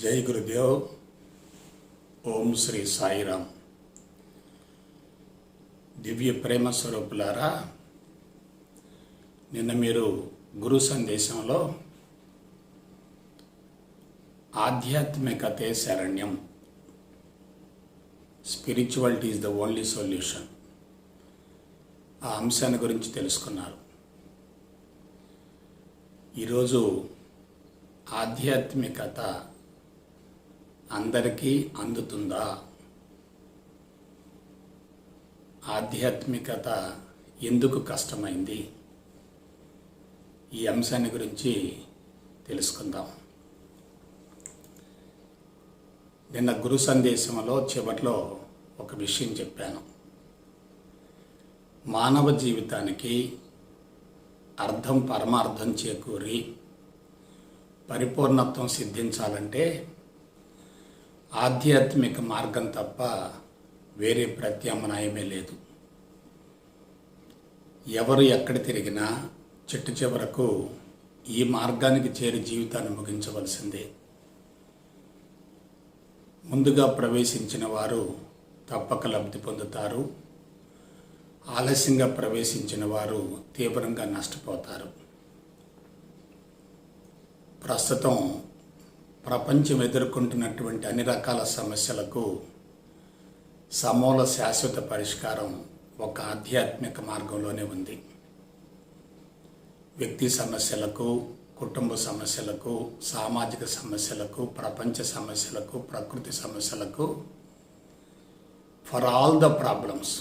జై గురుదేవ్. ఓం శ్రీ సాయిరామ్. దివ్య ప్రేమ స్వరూపులారా, నిన్న మీరు గురు సందేశంలో ఆధ్యాత్మికతే శరణ్యం, spirituality is the only solution, ఆ అంశాన్ని గురించి తెలుసుకున్నారు. ఈరోజు ఆధ్యాత్మికత అందరికీ అందుతుందా? ఆధ్యాత్మికత ఎందుకు కష్టమైంది? ఈ అంశాన్ని గురించి తెలుసుకుందాం. నిన్న గురు సందేశంలో చివరిలో ఒక విషయం చెప్పాను. మానవ జీవితానికి అర్థం పరమార్థం చేకూరి పరిపూర్ణత్వం సిద్ధించాలంటే ఆధ్యాత్మిక మార్గం తప్ప వేరే ప్రత్యామ్నాయమే లేదు. ఎవరు ఎక్కడ తిరిగినా చిట్ట చివరకు ఈ మార్గానికి చేరి జీవితాన్ని ముగించవలసిందే. ముందుగా ప్రవేశించిన వారు తప్పక లబ్ధి పొందుతారు. ఆలస్యంగా ప్రవేశించిన వారు తీవ్రంగా నష్టపోతారు. ప్రస్తుతం ప్రపంచం ఎదుర్కొంటున్నటువంటి అన్ని రకాల సమస్యలకు సమూల శాశ్వత పరిష్కారం ఒక ఆధ్యాత్మిక మార్గంలోనే ఉంది. వ్యక్తి సమస్యలకు, కుటుంబ సమస్యలకు, సామాజిక సమస్యలకు, ప్రపంచ సమస్యలకు, ప్రకృతి సమస్యలకు, for all the problems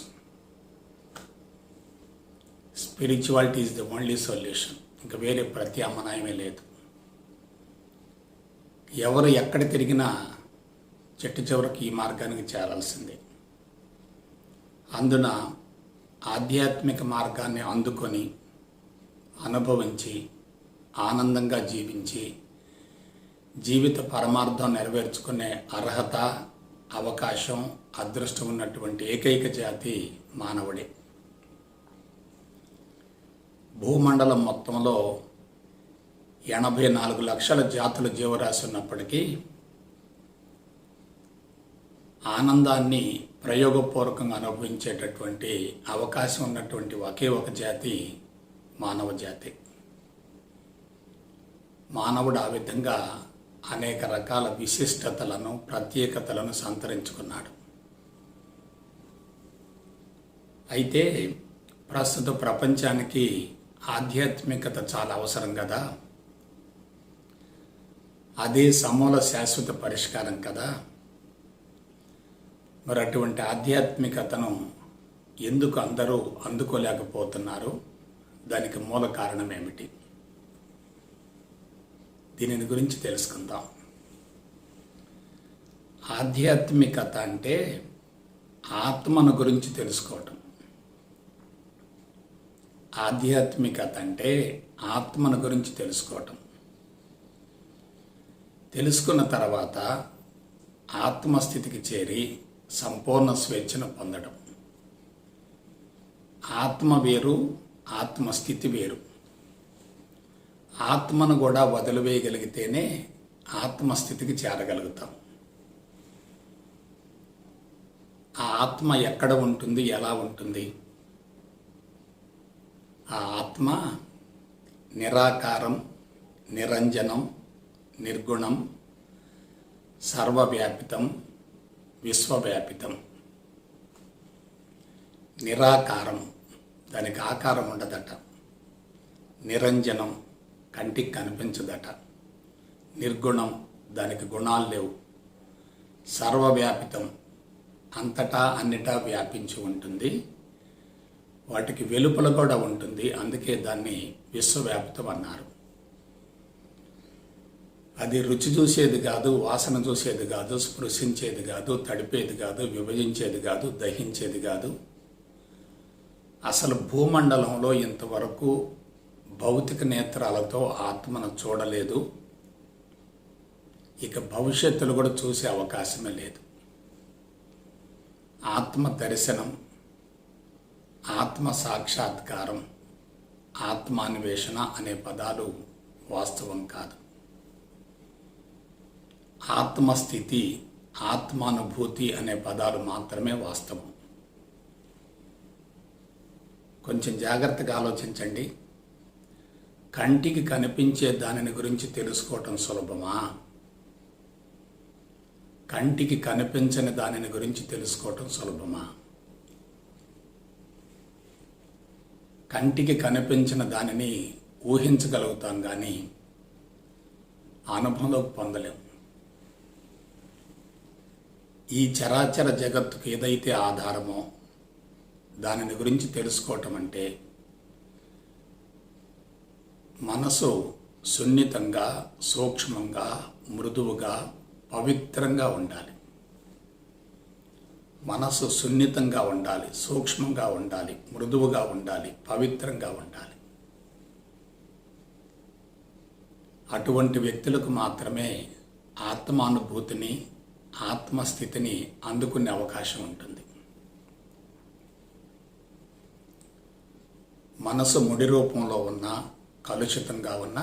spirituality is the only solution. ఇంకా వేరే ప్రత్యామ్నాయమే లేదు. ఎవరు ఎక్కడ తిరిగినా చెట్టు చివరికి ఈ మార్గానికి చేరాల్సిందే. అందున ఆధ్యాత్మిక మార్గాన్ని అందుకొని అనుభవించి ఆనందంగా జీవించి జీవిత పరమార్థం నెరవేర్చుకునే అర్హత, అవకాశం, అదృష్టం ఉన్నటువంటి ఏకైక జాతి మానవుడే. భూమండలం మొత్తంలో 84 లక్షల జాతుల జీవరాశి ఉన్నప్పటికీ ఆనందాన్ని ప్రయోగపూర్వకంగా అనుభవించేటటువంటి అవకాశం ఉన్నటువంటి ఒకే ఒక జాతి మానవ జాతి. మానవుడు ఆ విధంగా అనేక రకాల విశిష్టతలను, ప్రత్యేకతలను సంతరించుకున్నాడు. అయితే ప్రస్తుత ప్రపంచానికి ఆధ్యాత్మికత చాలా అవసరం కదా. అదే సమూల శాశ్వత పరిష్కారం కదా. మరి అటువంటి ఆధ్యాత్మికతను ఎందుకు అందరూ అందుకోలేకపోతున్నారు? దానికి మూల కారణం ఏమిటి? దీనిని గురించి తెలుసుకుందాం. ఆధ్యాత్మికత అంటే ఆత్మను గురించి తెలుసుకోవటం. ఆధ్యాత్మికత అంటే ఆత్మను గురించి తెలుసుకోవటం. తెలుసుకున్న తర్వాత ఆత్మస్థితికి చేరి సంపూర్ణ స్వేచ్ఛను పొందడం. ఆత్మ వేరు, ఆత్మస్థితి వేరు. ఆత్మను కూడా వదిలివేయగలిగితేనే ఆత్మస్థితికి చేరగలుగుతాం. ఆ ఆత్మ ఎక్కడ ఉంటుంది, ఎలా ఉంటుంది? ఆ ఆత్మ నిరాకారం, నిరంజనం, నిర్గుణం, సర్వవ్యాపితం, విశ్వవ్యాపితం. నిరాకారం, దానికి ఆకారం ఉండదట. నిరంజనం, కంటికి కనిపించదట. నిర్గుణం, దానికి గుణాలు లేవు. సర్వవ్యాపితం, అంతటా అన్నిటా వ్యాపించి ఉంటుంది. వాటికి వెలుపల కూడా ఉంటుంది. అందుకే దాన్ని విశ్వవ్యాపితం అన్నారు. అది రుచి చూసేది కాదు, వాసన చూసేది కాదు, స్పృశించేది కాదు, తడిపేది కాదు, విభజించేది కాదు, దహించేది కాదు. అసలు భూమండలంలో ఇంతవరకు భౌతిక నేత్రాలతో ఆత్మను చూడలేదు. ఇక భవిష్యత్తులో కూడా చూసే అవకాశమే లేదు. ఆత్మ దర్శనం, ఆత్మ సాక్షాత్కారం, ఆత్మాన్వేషణ అనే పదాలు వాస్తవం కాదు. ఆత్మస్థితి, ఆత్మానుభూతి అనే పదాలు మాత్రమే వాస్తవం. కొంచెం జాగ్రత్తగా ఆలోచించండి. కంటికి కనిపించే దానిని గురించి తెలుసుకోవటం సులభమా? కంటికి కనిపించని దానిని గురించి తెలుసుకోవటం సులభమా? కంటికి కనిపించిన దానిని ఊహించగలుగుతాం కానీ అనుభవంలోకి పొందలేం. ఈ చరాచర జగత్తుకు ఏదైతే ఆధారమో దానిని గురించి తెలుసుకోవటం అంటే మనసు సున్నితంగా, సూక్ష్మంగా, మృదువుగా, పవిత్రంగా ఉండాలి. మనసు సున్నితంగా ఉండాలి, సూక్ష్మంగా ఉండాలి, మృదువుగా ఉండాలి, పవిత్రంగా ఉండాలి. అటువంటి వ్యక్తులకు మాత్రమే ఆత్మానుభూతిని, ఆత్మస్థితిని అందుకునే అవకాశం ఉంటుంది. మనసు ముడి రూపంలో ఉన్న, కలుషితంగా ఉన్న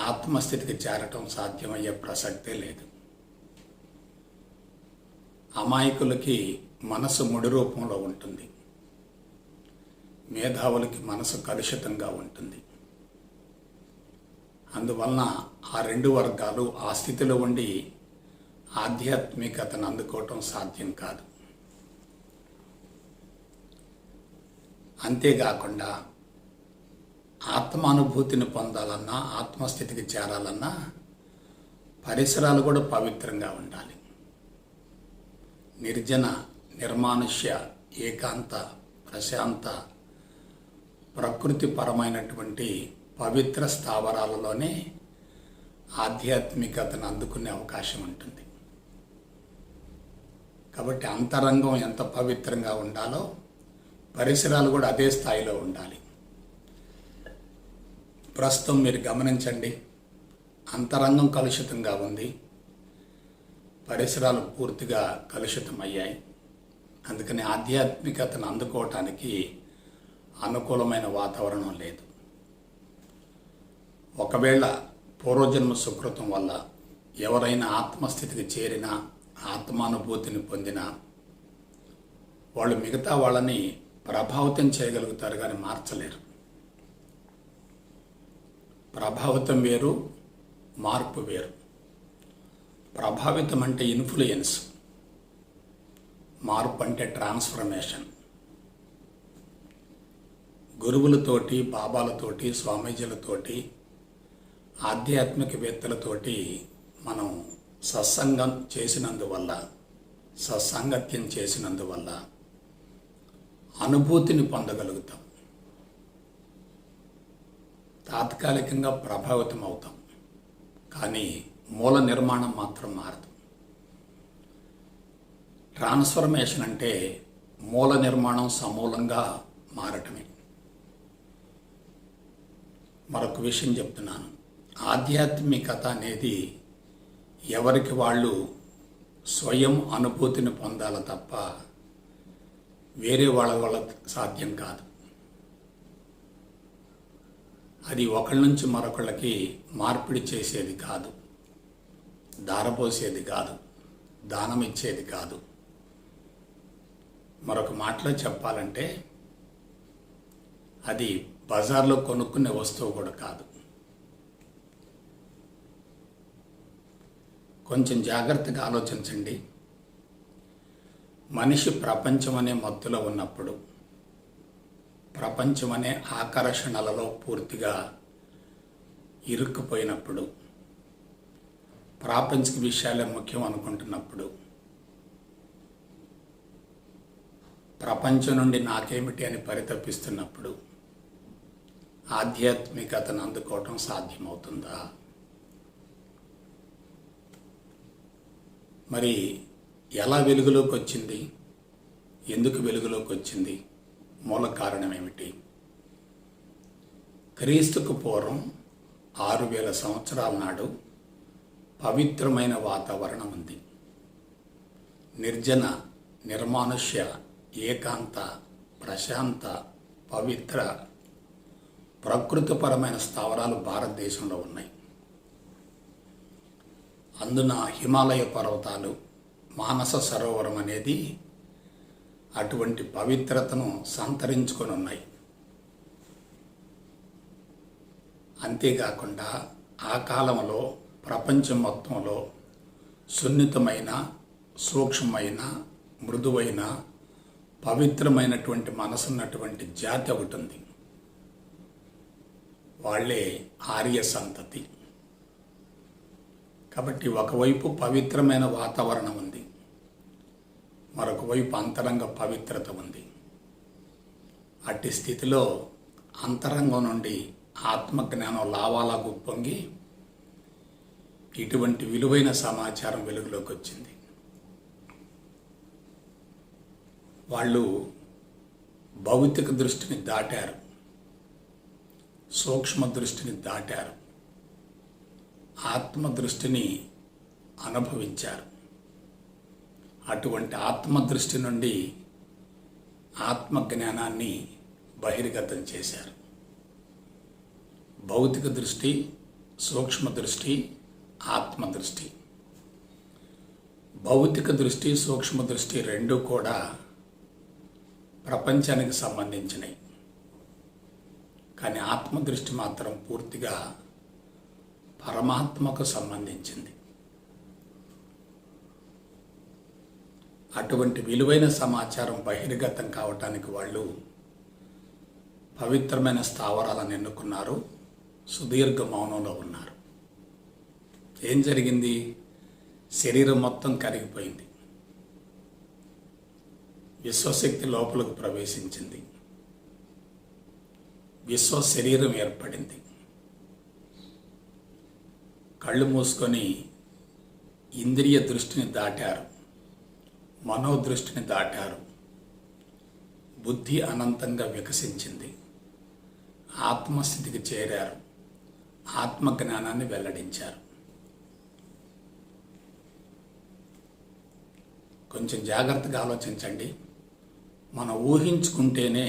ఆత్మస్థితికి చేరటం సాధ్యమయ్యే ప్రసక్తే లేదు. అమాయకులకి మనసు ముడి రూపంలో ఉంటుంది, మేధావులకి మనసు కలుషితంగా ఉంటుంది. అందువలన ఆ రెండు వర్గాలు ఆ స్థితిలో ఉండి ఆధ్యాత్మికతను అందుకోవటం సాధ్యం కాదు. అంతేకాకుండా ఆత్మానుభూతిని పొందాలన్నా, ఆత్మస్థితికి చేరాలన్నా పరిసరాలు కూడా పవిత్రంగా ఉండాలి. నిర్జన, నిర్మానుష్య, ఏకాంత, ప్రశాంత, ప్రకృతిపరమైనటువంటి పవిత్ర స్థావరాలలోనే ఆధ్యాత్మికతను అందుకునే అవకాశం ఉంటుంది. కాబట్టి అంతరంగం ఎంత పవిత్రంగా ఉండాలో పరిసరాలు కూడా అదే స్థాయిలో ఉండాలి. ప్రస్తుతం మీరు గమనించండి, అంతరంగం కలుషితంగా ఉంది, పరిసరాలు పూర్తిగా కలుషితమయ్యాయి. అందుకని ఆధ్యాత్మికతను అందుకోవటానికి అనుకూలమైన వాతావరణం లేదు. ఒకవేళ పూర్వజన్మ సుకృతం వల్ల ఎవరైనా ఆత్మస్థితికి చేరినా, ఆత్మానుభూతిని పొందినా వాళ్ళు మిగతా వాళ్ళని ప్రభావితం చేయగలుగుతారు కానీ మార్చలేరు. ప్రభావితం వేరు, మార్పు వేరు. ప్రభావితం అంటే ఇన్ఫ్లుయెన్స్, మార్పు అంటే ట్రాన్స్ఫర్మేషన్. గురువులతోటి, బాబాలతోటి, స్వామీజీలతోటి, ఆధ్యాత్మికవేత్తలతోటి మనం సత్సంగం చేసినందువల్ల, సత్సాంగత్యం చేసినందువల్ల అనుభూతిని పొందగలుగుతాం. తాత్కాలికంగా ప్రభావితం అవుతాం, కానీ మూల నిర్మాణం మాత్రం మారదు. ట్రాన్స్ఫర్మేషన్ అంటే మూల నిర్మాణం సమూలంగా మారటమే. మరొక విషయం చెప్తున్నాను, ఆధ్యాత్మికత అనేది ఎవరికి వాళ్ళు స్వయం అనుభూతిని పొందాలి తప్ప వేరే వాళ్ళ వల్ల సాధ్యం కాదు. అది ఒకళ్ళ నుంచి మరొకళ్ళకి మార్పిడి చేసేది కాదు, దారపోసేది కాదు, దానం ఇచ్చేది కాదు. మరొక మాటలో చెప్పాలంటే అది బజార్లో కొనుక్కునే వస్తువు కూడా కాదు. కొంచెం జాగ్రత్తగా ఆలోచించండి. మనిషి ప్రపంచం అనే మత్తులో ఉన్నప్పుడు, ప్రపంచం అనే ఆకర్షణలలో పూర్తిగా ఇరుక్కుపోయినప్పుడు, ప్రాపంచిక విషయాలే ముఖ్యం అనుకుంటున్నప్పుడు, ప్రపంచం నుండి నాకేమిటి అని పరితపిస్తున్నప్పుడు ఆధ్యాత్మికతను అందుకోవటం సాధ్యమవుతుందా? మరి ఎలా వెలుగులోకి వచ్చింది? ఎందుకు వెలుగులోకి వచ్చింది? మూల కారణం ఏమిటి? క్రీస్తుకు పూర్వం 6000 సంవత్సరాల నాడు పవిత్రమైన వాతావరణం ఉంది. నిర్జన, నిర్మానుష్య, ఏకాంత, ప్రశాంత, పవిత్ర, ప్రకృతిపరమైన స్థావరాలు భారతదేశంలో ఉన్నాయి. అందున హిమాలయ పర్వతాలు, మానస సరోవరం అనేది అటువంటి పవిత్రతను సంతరించుకొని ఉన్నాయి. అంతేకాకుండా ఆ కాలంలో ప్రపంచం మొత్తంలో సున్నితమైన, సూక్ష్మమైన, మృదువైన, పవిత్రమైనటువంటి మనసున్నటువంటి జాతి ఒకటి ఉంది. వాళ్ళే ఆర్య సంతతి. కాబట్టి ఒకవైపు పవిత్రమైన వాతావరణం ఉంది, మరొక వైపు అంతరంగ పవిత్రత ఉంది. అట్టి స్థితిలో అంతరంగం నుండి ఆత్మజ్ఞానం లావాలా గుప్పొంగి ఇటువంటి విలువైన సమాచారం వెలుగులోకి వచ్చింది. వాళ్ళు భౌతిక దృష్టిని దాటారు, సూక్ష్మ దృష్టిని దాటారు, ఆత్మ దృష్టిని అనుభవించారు. అటువంటి ఆత్మదృష్టి నుండి ఆత్మజ్ఞానాన్ని బహిర్గతం చేశారు. భౌతిక దృష్టి, సూక్ష్మ దృష్టి, ఆత్మదృష్టి. భౌతిక దృష్టి, సూక్ష్మ దృష్టి రెండూ కూడా ప్రపంచానికి సంబంధించినవి. కానీ ఆత్మదృష్టి మాత్రం పూర్తిగా పరమాత్మకు సంబంధించింది. అటువంటి విలువైన సమాచారం బహిర్గతం కావటానికి వాళ్ళు పవిత్రమైన స్థావరాలను ఎన్నుకున్నారు, సుదీర్ఘ మౌనంలో ఉన్నారు. ఏం జరిగింది? శరీరం మొత్తం కరిగిపోయింది, విశ్వశక్తి లోపలకు ప్రవేశించింది, విశ్వ శరీరం ఏర్పడింది. కళ్ళు మూసుకొని ఇంద్రియ దృష్టిని దాటారు, మనోదృష్టిని దాటారు. బుద్ధి అనంతంగా వికసించింది, ఆత్మస్థితికి చేరారు, ఆత్మజ్ఞానాన్ని వెల్లడించారు. కొంచెం జాగ్రత్తగా ఆలోచించండి. మనం ఊహించుకుంటేనే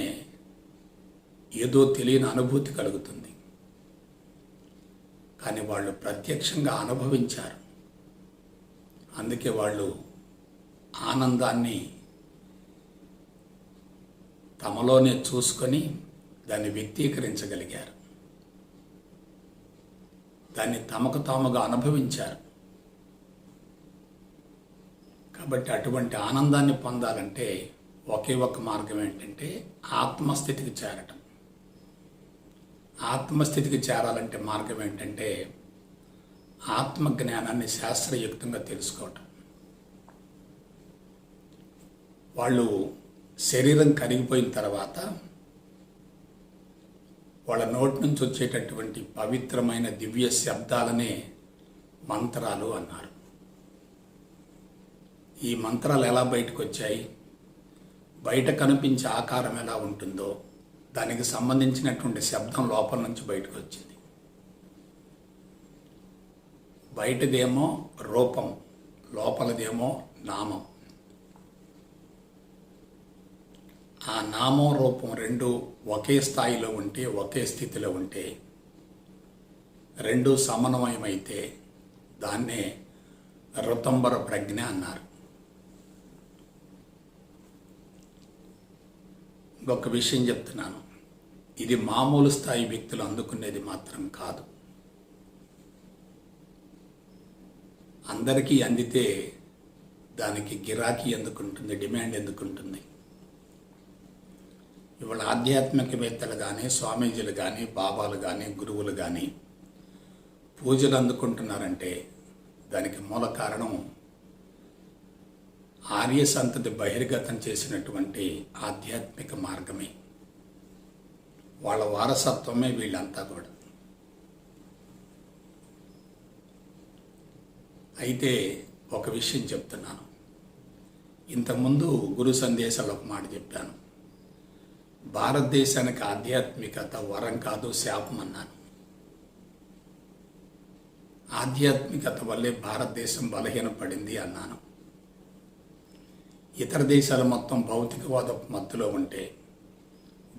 ఏదో తెలియని అనుభూతి కలుగుతుంది, కానీ వాళ్ళు ప్రత్యక్షంగా అనుభవించారు. అందుకే వాళ్ళు ఆనందాన్ని తమలోనే చూసుకొని దాన్ని వ్యక్తీకరించగలిగారు, దాన్ని తమకు తాముగా అనుభవించారు. కాబట్టి అటువంటి ఆనందాన్ని పొందాలంటే ఒకే ఒక మార్గం ఏంటంటే ఆత్మస్థితికి చేరటం. ఆత్మస్థితికి చేరాలంటే మార్గం ఏంటంటే ఆత్మజ్ఞానాన్ని శాస్త్రయుక్తంగా తెలుసుకోవటం. వాళ్ళు శరీరం కరిగిపోయిన తర్వాత వాళ్ళ నోటి నుంచి వచ్చేటటువంటి పవిత్రమైన దివ్య శబ్దాలనే మంత్రాలు అన్నారు. ఈ మంత్రాలు ఎలా బయటకు వచ్చాయి? బయట కనిపించే ఆకారం ఎలా ఉంటుందో దానికి సంబంధించినటువంటి శబ్దం లోపల నుంచి బయటకు వచ్చింది. బయటదేమో రూపం, లోపలదేమో నామం. ఆ నామం రూపం రెండు ఒకే స్థాయిలో ఉంటే, ఒకే స్థితిలో ఉంటే, రెండు సమన్వయమైతే దాన్నే ఋతంబర ప్రజ్ఞ అన్నారు. ఇంకొక విషయం చెప్తున్నాను, ఇది మామూలు స్థాయి వ్యక్తులు అందుకునేది మాత్రం కాదు. అందరికీ అందితే దానికి గిరాకీ ఎందుకుంటుంది, డిమాండ్ ఎందుకుంటుంది? ఇవాళ ఆధ్యాత్మికవేత్తలు కానీ, స్వామీజీలు కానీ, బాబాలు కానీ, గురువులు కానీ పూజలు అందుకుంటున్నారంటే దానికి మూల కారణం ఆర్య సంతతి బహిర్గతం చేసినటువంటి ఆధ్యాత్మిక మార్గమే. వాళ్ళ వారసత్వమే వీళ్ళంతా కూడా. అయితే ఒక విషయం చెప్తున్నాను. ఇంతకుముందు గురు సందేశాలు ఒక మాట చెప్పాను. భారతదేశానికి ఆధ్యాత్మికత వరం కాదు, శాపం అన్నాను. ఆధ్యాత్మికత వల్లే భారతదేశం బలహీనపడింది అన్నాను. ఇతర దేశాలు మొత్తం భౌతికవాద మత్తులో ఉంటే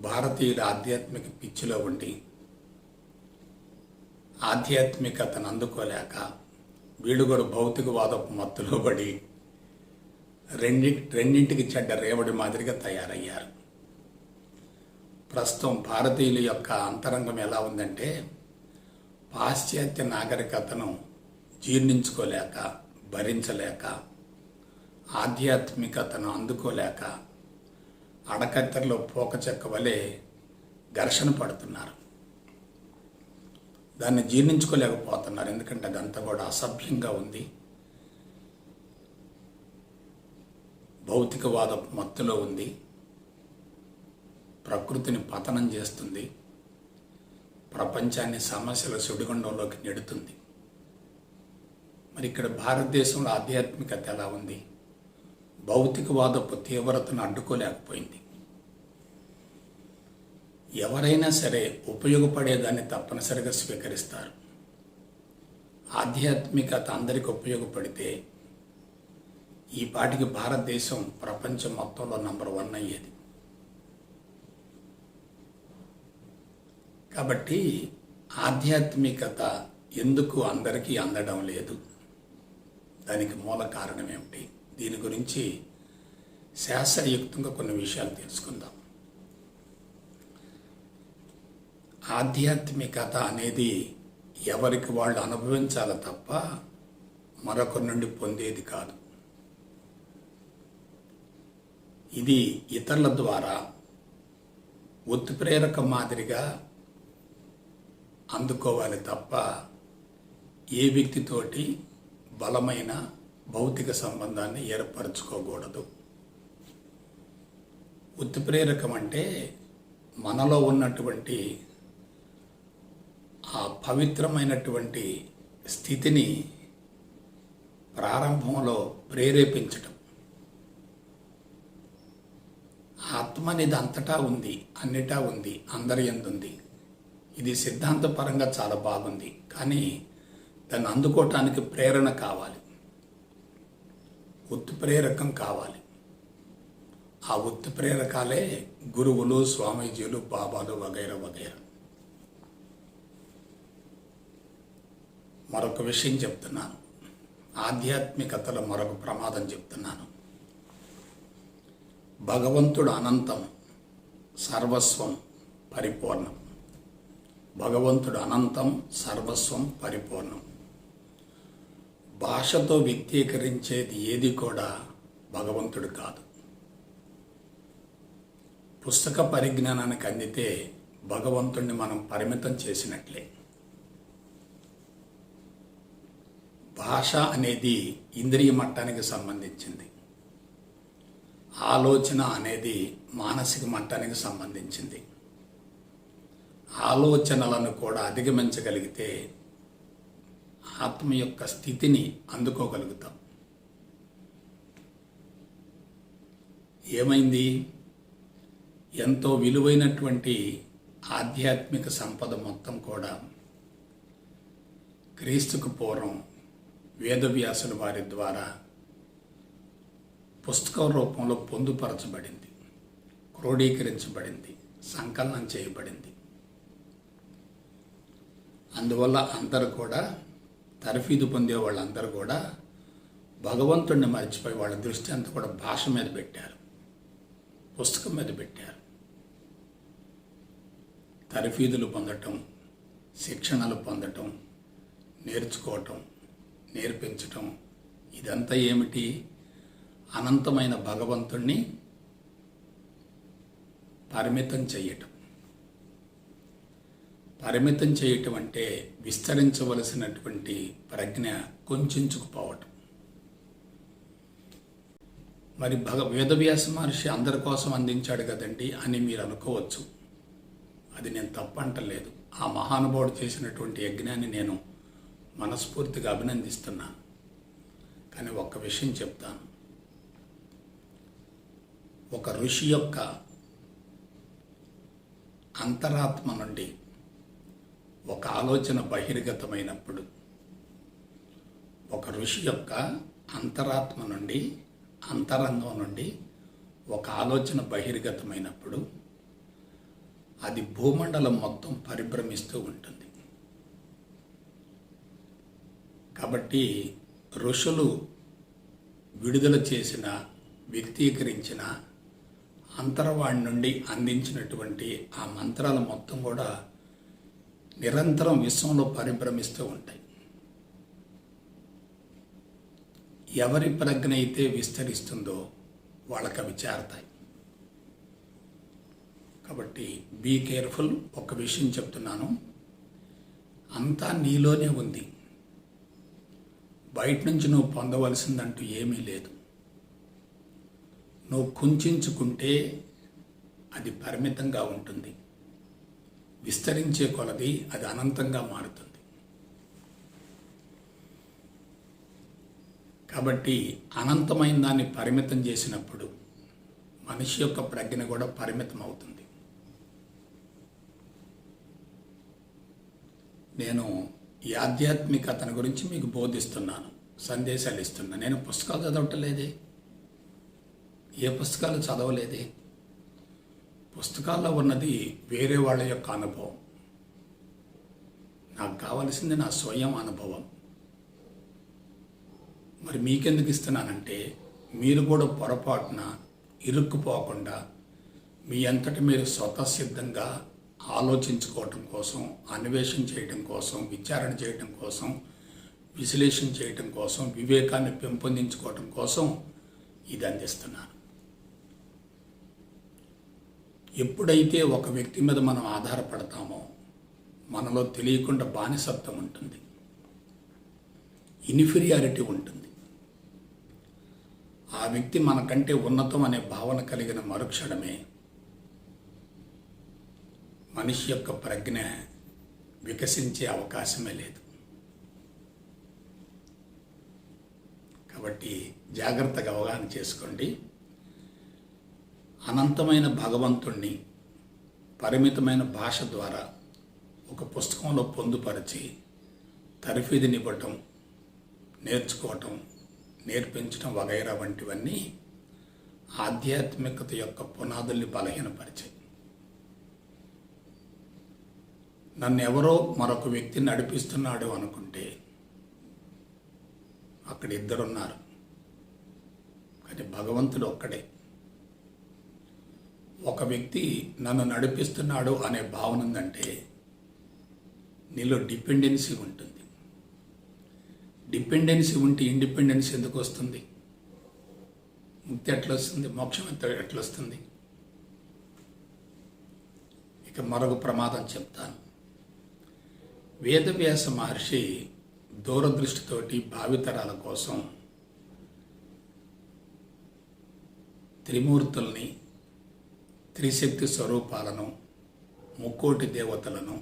భారతీయుడు ఆధ్యాత్మిక పిచ్చిలో ఉండి ఆధ్యాత్మికతను అందుకోలేక వీళ్ళు కూడా భౌతికవాదపు మత్తులో పడి రెండింటికి చెడ్డ రేవడి మాదిరిగా తయారయ్యారు. ప్రస్తుతం భారతీయుల యొక్క అంతరంగం ఎలా ఉందంటే, పాశ్చాత్య నాగరికతను జీర్ణించుకోలేక, భరించలేక, ఆధ్యాత్మికతను అందుకోలేక అడకత్తెరలో పోకచెక్క వలె ఘర్షణ పడుతున్నారు. దాన్ని జీర్ణించుకోలేకపోతున్నారు. ఎందుకంటే అదంతా కూడా అసభ్యంగా ఉంది, భౌతికవాద మత్తులో ఉంది, ప్రకృతిని పతనం చేస్తుంది, ప్రపంచాన్ని సమస్యల సుడిగుండంలోకి నెడుతుంది. మరి ఇక్కడ భారతదేశంలో ఆధ్యాత్మికత ఎలా ఉంది? భౌతికవాదపు తీవ్రతను అడ్డుకోలేకపోయింది. ఎవరైనా సరే ఉపయోగపడేదాన్ని తప్పనిసరిగా స్వీకరిస్తారు. ఆధ్యాత్మికత అందరికీ ఉపయోగపడితే ఈ పాటికి భారతదేశం ప్రపంచం మొత్తంలో నంబర్ 1 అయ్యేది. కాబట్టి ఆధ్యాత్మికత ఎందుకు అందరికీ అందడం లేదు? దానికి మూల కారణం ఏమిటి? దీని గురించి శాస్త్రయుక్తంగా కొన్ని విషయాలు తెలుసుకుందాం. ఆధ్యాత్మికత అనేది ఎవరికి వాళ్ళు అనుభవించాలి తప్ప మరొకరి నుండి పొందేది కాదు. ఇది ఇతరుల ద్వారా ఉత్ప్రేరక మాదిరిగా అందుకోవాలి తప్ప ఏ వ్యక్తితోటి బలమైన భౌతిక సంబంధాన్ని ఏర్పరచుకోకూడదు. ఉత్ప్రేరకం అంటే మనలో ఉన్నటువంటి ఆ పవిత్రమైనటువంటి స్థితిని ప్రారంభంలో ప్రేరేపించటం. ఆత్మ అనేది అంతటా ఉంది, అన్నిటా ఉంది, అందరి యందు ఉంది. ఇది సిద్ధాంతపరంగా చాలా బాగుంది, కానీ దాన్ని అందుకోవటానికి ప్రేరణ కావాలి, ఉత్ప్రేరకం కావాలి. ఆ ఉత్ప్రేరకాలే గురువులు, స్వామీజీలు, బాబాలు వగైరా వగైరా. మరొక విషయం చెప్తున్నాను, ఆధ్యాత్మికతలో మరొక ప్రమాదం చెప్తున్నాను. భగవంతుడు అనంతం, సర్వస్వం, పరిపూర్ణం. భగవంతుడు అనంతం, సర్వస్వం, పరిపూర్ణం. భాషతో వ్యక్తీకరించేది ఏది కూడా భగవంతుడు కాదు. పుస్తక పరిజ్ఞానానికి అందితే భగవంతుడిని మనం పరిమితం చేసినట్లే. భాష అనేది ఇంద్రియ మట్టానికి సంబంధించింది, ఆలోచన అనేది మానసిక మట్టానికి సంబంధించింది. ఆలోచనలను కూడా అధిగమించగలిగితే ఆత్మ యొక్క స్థితిని అందుకోగలుగుతాం. ఏమైంది? ఎంతో విలువైనటువంటి ఆధ్యాత్మిక సంపద మొత్తం కూడా క్రీస్తుకు పూర్వం వేదవ్యాసుల వారి ద్వారా పుస్తకం రూపంలో పొందుపరచబడింది, క్రోడీకరించబడింది, సంకలనం చేయబడింది. అందువల్ల అందరూ కూడా, తర్ఫీదు పొందే వాళ్ళందరూ కూడా భగవంతుడిని మర్చిపోయి వాళ్ళ దృష్టి అంతా కూడా భాష మీద పెట్టారు, పుస్తకం మీద పెట్టారు. తర్ఫీదులు పొందటం, శిక్షణలు పొందటం, నేర్చుకోవటం, నేర్పించటం, ఇదంతా ఏమిటి? అనంతమైన భగవంతుణ్ణి పరిమితం చేయటం. పరిమితం చేయటం అంటే విస్తరించవలసినటువంటి ప్రజ్ఞ కొంచెంచుకుపోవటం. మరి వేదవ్యాస మహర్షి అందరి కోసం అందించాడు కదండి అని మీరు అనుకోవచ్చు. అది నేను తప్పంటలేదు. ఆ మహానుభావుడు చేసినటువంటి యజ్ఞాన్ని నేను మనస్ఫూర్తిగా అభినందిస్తున్నాను. కానీ ఒక్క విషయం చెప్తాను. ఒక ఋషి యొక్క అంతరాత్మ నుండి ఒక ఆలోచన బహిర్గతమైనప్పుడు, ఒక ఋషి యొక్క అంతరాత్మ నుండి, అంతరంగం నుండి ఒక ఆలోచన బహిర్గతమైనప్పుడు అది భూమండలం మొత్తం పరిభ్రమిస్తూ ఉంటుంది. కాబట్టి ఋషులు విడుదల చేసిన, వ్యక్తీకరించిన, అంతర్వాణి నుండి అందించినటువంటి ఆ మంత్రాలు మొత్తం కూడా నిరంతరం విశ్వంలో పరిభ్రమిస్తూ ఉంటాయి. ఎవరి ప్రజ్ఞ అయితే విస్తరిస్తుందో వాళ్ళకి అవి చేరతాయి. కాబట్టి బీ కేర్ఫుల్. ఒక విషయం చెప్తున్నాను, అంతా నీలోనే ఉంది. బయట నుంచి నువ్వు పొందవలసిందంటూ ఏమీ లేదు. నువ్వు కుంచుకుంటే అది పరిమితంగా ఉంటుంది, విస్తరించే కొలది అది అనంతంగా మారుతుంది. కాబట్టి అనంతమైన దాన్ని పరిమితం చేసినప్పుడు మనిషి యొక్క ప్రజ్ఞ కూడా పరిమితం అవుతుంది. నేను ఈ ఆధ్యాత్మికతను గురించి మీకు బోధిస్తున్నాను, సందేశాలు ఇస్తున్నాను. నేను పుస్తకాలు చదవటలేదే, ఏ పుస్తకాలు చదవలేదే. పుస్తకాల్లో ఉన్నది వేరే వాళ్ళ యొక్క అనుభవం. నాకు కావలసింది నా స్వయం అనుభవం. మరి మీకెందుకు ఇస్తున్నానంటే మీరు కూడా పొరపాటున ఇరుక్కుపోకుండా మీ అంతటి మీరు స్వతసిద్ధంగా ఆలోచించుకోవటం కోసం, అన్వేషణ చేయటం కోసం, విచారణ చేయటం కోసం, విశ్లేషణ చేయటం కోసం, వివేకాన్ని పెంపొందించుకోవటం కోసం ఇది అందిస్తున్నాను. ఎప్పుడైతే ఒక వ్యక్తి మీద మనం ఆధారపడతామో మనలో తెలియకుండా బానిసత్వం ఉంటుంది, ఇన్ఫీరియారిటీ ఉంటుంది. ఆ వ్యక్తి మనకంటే ఉన్నతం అనే భావన కలిగిన మరుక్షణమే మనిషి యొక్క ప్రజ్ఞ వికసించే అవకాశమే లేదు. కాబట్టి జాగ్రత్తగా అవగాహన చేసుకోండి. అనంతమైన భగవంతుణ్ణి పరిమితమైన భాష ద్వారా ఒక పుస్తకంలో పొందుపరిచి తర్ఫీదునివ్వటం, నేర్చుకోవటం, నేర్పించడం వగైరా వంటివన్నీ ఆధ్యాత్మికత యొక్క పునాదుల్ని బలహీనపరిచాయి. నన్ను ఎవరో మరొక వ్యక్తిని నడిపిస్తున్నాడు అనుకుంటే అక్కడ ఇద్దరున్నారు, కానీ భగవంతుడు ఒక్కడే. ఒక వ్యక్తి నన్ను నడిపిస్తున్నాడు అనే భావన ఉందంటే నీలో డిపెండెన్సీ ఉంటుంది. డిపెండెన్సీ ఉంటే ఇండిపెండెన్స్ ఎందుకు వస్తుంది? ముక్తి ఎట్లా వస్తుంది? మోక్షం ఎట్లా వస్తుంది? ఇక మరొక ప్రమాదం చెప్తాను. వేదవ్యాస మహర్షి దూరదృష్టితోటి భావితరాల కోసం త్రిమూర్తుల్ని, త్రిశక్తి స్వరూపాలను, ముక్కోటి దేవతలను,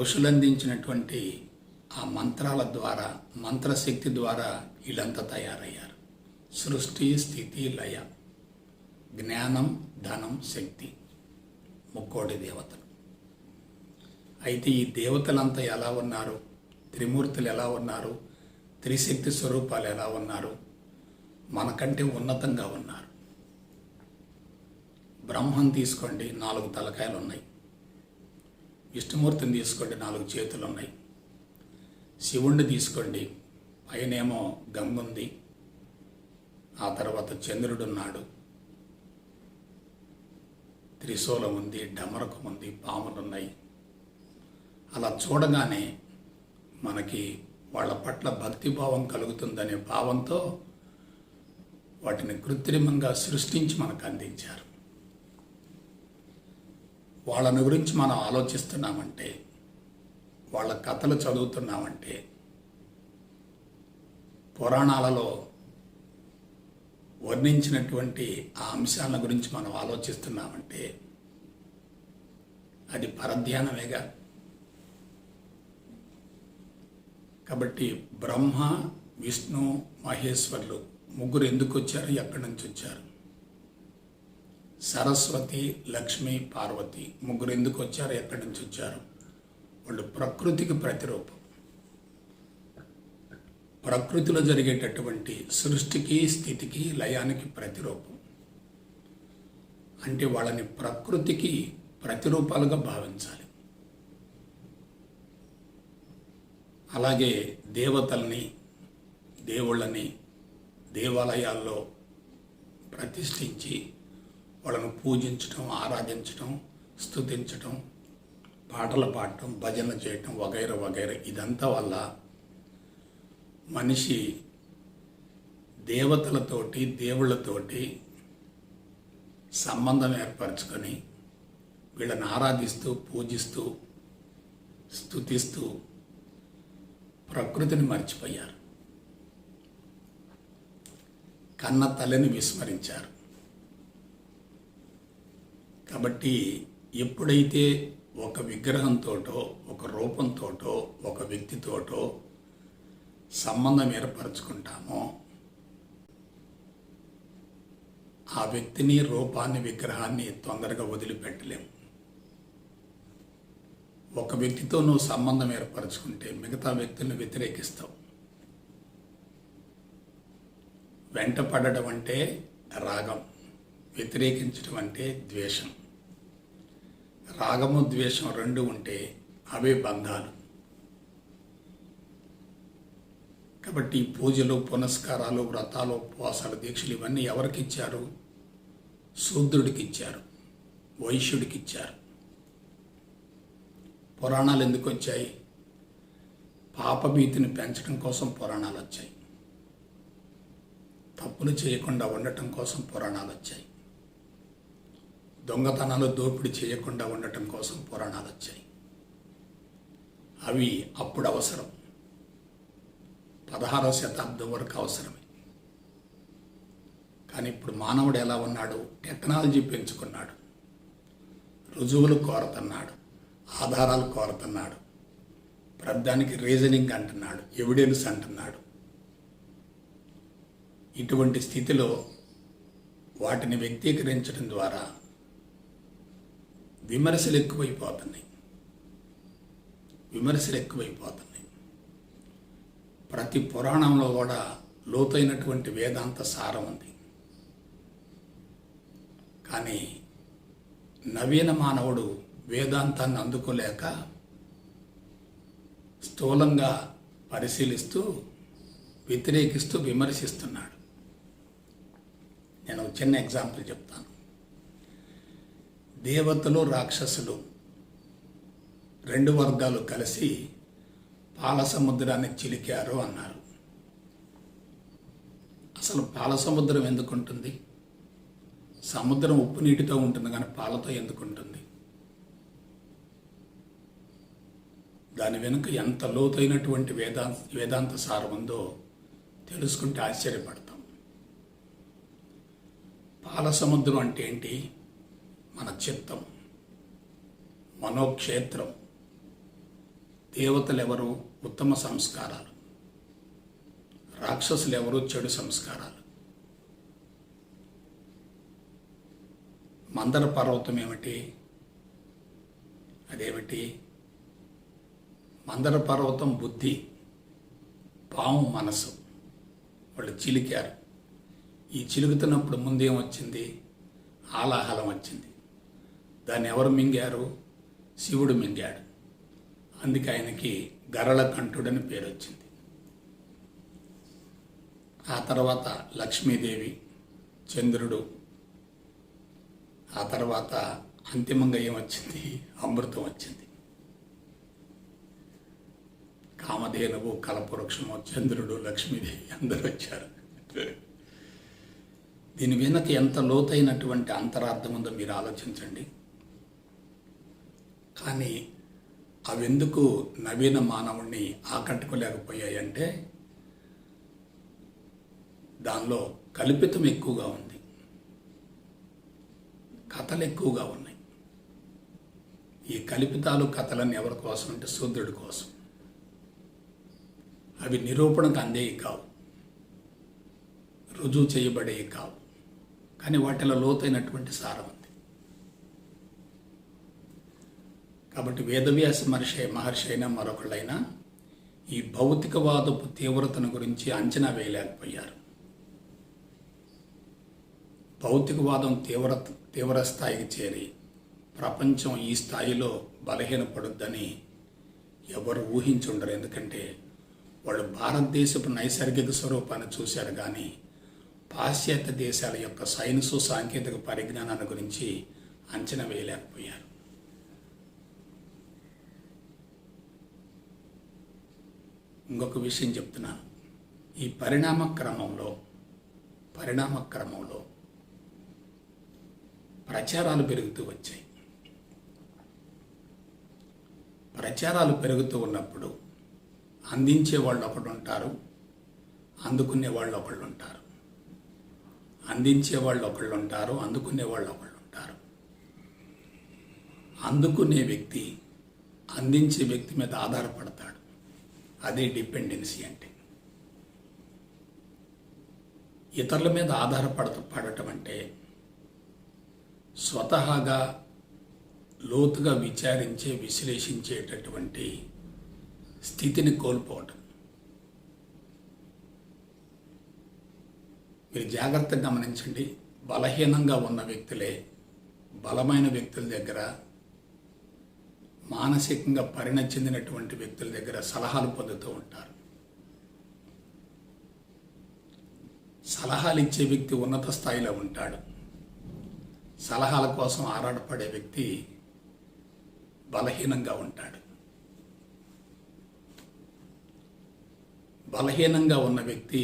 ఋషులందించినటువంటి ఆ మంత్రాల ద్వారా, మంత్రశక్తి ద్వారా వీళ్ళంతా తయారయ్యారు. సృష్టి, స్థితి, లయ, జ్ఞానం, ధనం, శక్తి, ముక్కోటి దేవతలు. అయితే ఈ దేవతలంతా ఎలా ఉన్నారు? త్రిమూర్తులు ఎలా ఉన్నారు? త్రిశక్తి స్వరూపాలు ఎలా ఉన్నారు? మనకంటే ఉన్నతంగా ఉన్నారు. బ్రహ్మను తీసుకోండి, 4 తలకాయలు ఉన్నాయి. విష్ణుమూర్తిని తీసుకోండి, 4 చేతులు ఉన్నాయి. శివుణ్ణి తీసుకోండి, పైనేమో గంగ ఉంది, ఆ తర్వాత చంద్రుడున్నాడు, త్రిశూలం ఉంది, డమరకం ఉంది, పాములున్నాయి. అలా చూడగానే మనకి వాళ్ళ పట్ల భక్తిభావం కలుగుతుందనే భావంతో వాటిని కృత్రిమంగా సృష్టించి మనకు అందించారు. వాళ్ళని గురించి మనం ఆలోచిస్తున్నామంటే, వాళ్ళ కథలు చదువుతున్నామంటే, పురాణాలలో వర్ణించినటువంటి ఆ అంశాల గురించి మనం ఆలోచిస్తున్నామంటే అది పరధ్యానమేగా. కాబట్టి బ్రహ్మ, విష్ణు, మహేశ్వరులు ముగ్గురు ఎందుకు వచ్చారు? ఎక్కడి నుంచి వచ్చారు? సరస్వతి, లక్ష్మి, పార్వతి ముగ్గురు ఎందుకు వచ్చారు? ఎక్కడి నుంచి వచ్చారు? వాళ్ళు ప్రకృతికి ప్రతిరూపం. ప్రకృతిలో జరిగేటటువంటి సృష్టికి, స్థితికి, లయానికి ప్రతిరూపం. అంటే వాళ్ళని ప్రకృతికి ప్రతిరూపాలుగా భావించాలి. అలాగే దేవతల్ని, దేవుళ్ళని దేవాలయాల్లో ప్రతిష్ఠించి వాళ్ళను పూజించటం, ఆరాధించటం, స్తుతించటం, పాటలు పాడటం, భజనలు చేయటం వగైరా వగైరా ఇదంతా వల్ల మనిషి దేవతలతోటి, దేవుళ్ళతోటి సంబంధం ఏర్పరచుకొని వీళ్ళని ఆరాధిస్తూ, పూజిస్తూ, స్తుతిస్తూ ప్రకృతిని మర్చిపోయారు. కన్న తల్లిని విస్మరించారు. కాబట్టి ఎప్పుడైతే ఒక విగ్రహంతోటో, ఒక రూపంతోటో, ఒక వ్యక్తితోటో సంబంధం ఏర్పరచుకుంటామో ఆ వ్యక్తిని, రూపాన్ని, విగ్రహాన్ని తొందరగా వదిలిపెట్టలేము. ఒక వ్యక్తితో నువ్వు సంబంధం ఏర్పరచుకుంటే మిగతా వ్యక్తులను వ్యతిరేకిస్తావు. వెంట పడడం అంటే రాగం, వ్యతిరేకించడం అంటే ద్వేషం. రాగము, ద్వేషం రెండు ఉంటే అవే బంధాలు. కాబట్టి పూజలు, పునస్కారాలు, వ్రతాలు, ఉపవాసాలు, దీక్షలు ఇవన్నీ ఎవరికి ఇచ్చారు? శూద్రుడికి ఇచ్చారు, వైశ్యుడికి ఇచ్చారు. పురాణాలు ఎందుకు వచ్చాయి? పాపభీతిని పెంచడం కోసం పురాణాలు వచ్చాయి. తప్పులు చేయకుండా ఉండటం కోసం పురాణాలు వచ్చాయి. దొంగతనాలు, దోపిడీ చేయకుండా ఉండటం కోసం పురాణాలు వచ్చాయి. అవి అప్పుడు అవసరం, 16వ శతాబ్దం వరకు అవసరమే. కానీ ఇప్పుడు మానవుడు ఎలా ఉన్నాడు? టెక్నాలజీ పెంచుకున్నాడు, రుజువులు కోరుతున్నాడు, ఆధారాలు కోరుతున్నాడు, ప్రతిదానికి రీజనింగ్ అంటున్నాడు, ఎవిడెన్స్ అంటున్నాడు. ఇటువంటి స్థితిలో వాటిని వ్యక్తీకరించడం ద్వారా విమర్శలు ఎక్కువైపోతున్నాయి. ప్రతి పురాణంలో కూడా లోతైనటువంటి వేదాంత సారం ఉంది. కానీ నవీన మానవుడు వేదాంతాన్ని అందుకోలేక స్థూలంగా పరిశీలిస్తూ, వ్యతిరేకిస్తూ, విమర్శిస్తున్నాడు. నేను చిన్న ఎగ్జాంపుల్ చెప్తాను. దేవతలు, రాక్షసులు రెండు వర్గాలు కలిసి పాల సముద్రాన్ని చిలికారు అన్నారు. అసలు పాల సముద్రం ఎందుకు ఉంటుంది? సముద్రం ఉప్పు నీటితో ఉంటుంది, కానీ పాలతో ఎందుకు ఉంటుంది? దాని వెనుక ఎంత లోతైనటువంటి వేదాంత సారం ఉందో తెలుసుకుంటే ఆశ్చర్యపడతాం. పాల సముద్రం అంటే ఏంటి? మన చిత్తం, మనోక్షేత్రం. దేవతలు ఎవరు? ఉత్తమ సంస్కారాలు. రాక్షసులు ఎవరు? చెడు సంస్కారాలు. మందర పర్వతం ఏమిటి? అదేమిటి? మందర పర్వతం బుద్ధి, పాము మనసు. వాళ్ళు చిలికారు. ఈ చిలుకుతున్నప్పుడు ముందేం వచ్చింది? ఆలాహలం వచ్చింది. దాన్ని ఎవరు మింగారు? శివుడు మింగాడు. అందుకే ఆయనకి గరళ కంఠుడని పేరు వచ్చింది. ఆ తర్వాత లక్ష్మీదేవి, చంద్రుడు. ఆ తర్వాత అంతిమంగా ఏమొచ్చింది? అమృతం వచ్చింది. కామధేనువు, కల్పవృక్షము, చంద్రుడు, లక్ష్మీదేవి అందరూ వచ్చారు. దీని వెనుక ఎంత లోతైనటువంటి అంతరార్థం ఉందో మీరు ఆలోచించండి. కానీ అవెందుకు నవీన మానవుణ్ణి ఆకట్టుకోలేకపోయాయంటే దానిలో కల్పితం ఎక్కువగా ఉంది, కథలు ఎక్కువగా ఉన్నాయి. ఈ కల్పితాలు, కథలన్నీ ఎవరి కోసం అంటే శూద్రుడి కోసం. అవి నిరూపణకు అందేవి కావు, రుజువు చేయబడేవి కావు. కానీ వాటిలో లోతైనటువంటి సారం ఉంది. కాబట్టి వేదవ్యాస మహర్షి అయినా మరొకళ్ళైనా ఈ భౌతికవాదపు తీవ్రతను గురించి అంచనా వేయలేకపోయారు. భౌతికవాదం తీవ్ర స్థాయికి చేరి ప్రపంచం ఈ స్థాయిలో బలహీనపడుద్దని ఎవరు ఊహించుండరు. ఎందుకంటే వాళ్ళు భారతదేశపు నైసర్గిక స్వరూపాన్ని చూశారు కానీ పాశ్చాత్య దేశాల యొక్క సైన్సు సాంకేతిక పరిజ్ఞానాన్ని గురించి అంచనా వేయలేకపోయారు. ఇంకొక విషయం చెప్తున్నాను. ఈ పరిణామ క్రమంలో ప్రచారాలు పెరుగుతూ వచ్చాయి. ప్రచారాలు పెరుగుతూ ఉన్నప్పుడు అందించే వాళ్ళు ఒకడు ఉంటారు, అందుకునే వాళ్ళు ఒకళ్ళు ఉంటారు. అందించే వాళ్ళు ఒకళ్ళు ఉంటారు, అందుకునే వాళ్ళు ఒకళ్ళు ఉంటారు. అందుకునే వ్యక్తి అందించే వ్యక్తి మీద ఆధారపడతాడు. అదే డిపెండెన్సీ అంటే. ఇతరుల మీద పడటం అంటే స్వతహాగా లోతుగా విశ్లేషించేటటువంటి స్థితిని కోల్పోవటం. మీరు జాగ్రత్తగా గమనించండి. బలహీనంగా ఉన్న వ్యక్తులే బలమైన వ్యక్తుల దగ్గర, మానసికంగా పరిణతి చెందినటువంటి వ్యక్తుల దగ్గర సలహాలు పొందుతూ ఉంటారు. సలహాలు ఇచ్చే వ్యక్తి ఉన్నత స్థాయిలో ఉంటాడు. సలహాల కోసం ఆరాటపడే వ్యక్తి బలహీనంగా ఉంటాడు. బలహీనంగా ఉన్న వ్యక్తి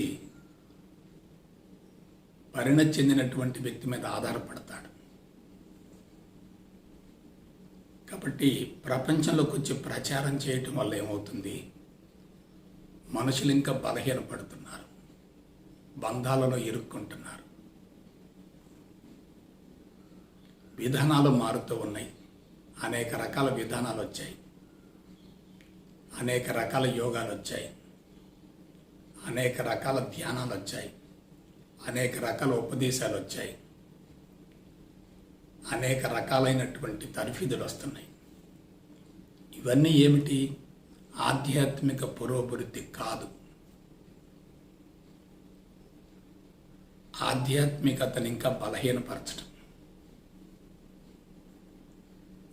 పరిణతి చెందినటువంటి వ్యక్తి మీద ఆధారపడతాడు. కాబట్టి ప్రపంచంలోకి వచ్చి ప్రచారం చేయటం వల్ల ఏమవుతుంది? మనుషులు ఇంకా బలహీనపడుతున్నారు, బంధాలలో ఇరుక్కుంటున్నారు. విధానాలు మారుతూ ఉన్నాయి. అనేక రకాల విధానాలు వచ్చాయి, అనేక రకాల యోగాలు వచ్చాయి, అనేక రకాల ధ్యానాలు వచ్చాయి, అనేక రకాల ఉపదేశాలు వచ్చాయి, అనేక రకాలైనటువంటి తర్ఫీదులు వస్తున్నాయి. ఇవన్నీ ఏమిటి? ఆధ్యాత్మిక పురోభివృద్ధి కాదు. ఆధ్యాత్మికతను ఇంకా బలహీనపరచడం.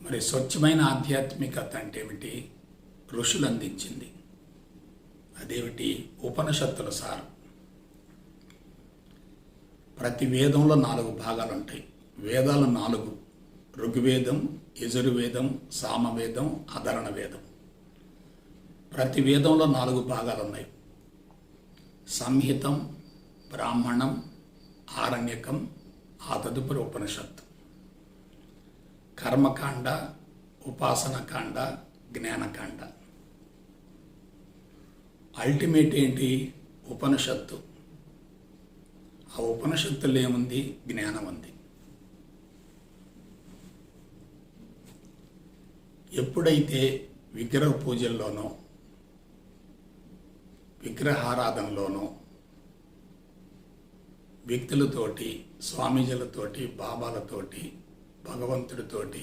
మరి స్వచ్ఛమైన ఆధ్యాత్మికత అంటే ఏమిటి? ఋషులు అందించింది. అదేమిటి? ఉపనిషత్తుల సారం. ప్రతి వేదంలో 4 భాగాలు ఉంటాయి. వేదాలు 4: ఋగ్వేదం, యజుర్వేదం, సామవేదం, అధర్ణ వేదం. ప్రతి వేదంలో 4 భాగాలు ఉన్నాయి. సంహితం, బ్రాహ్మణం, ఆరణ్యకం, ఆ తదుపరి ఉపనిషత్తు. కర్మకాండ, ఉపాసనకాండ, జ్ఞానకాండ. అల్టిమేట్ ఏంటి? ఉపనిషత్తు. ఆ ఉపనిషత్తులో ఏముంది? జ్ఞానం ఉంది. ఎప్పుడైతే విగ్రహ పూజల్లోనో విగ్రహారాధనలోనో వ్యక్తులతోటి, స్వామీజీలతోటి, బాబాలతోటి, భగవంతుడితోటి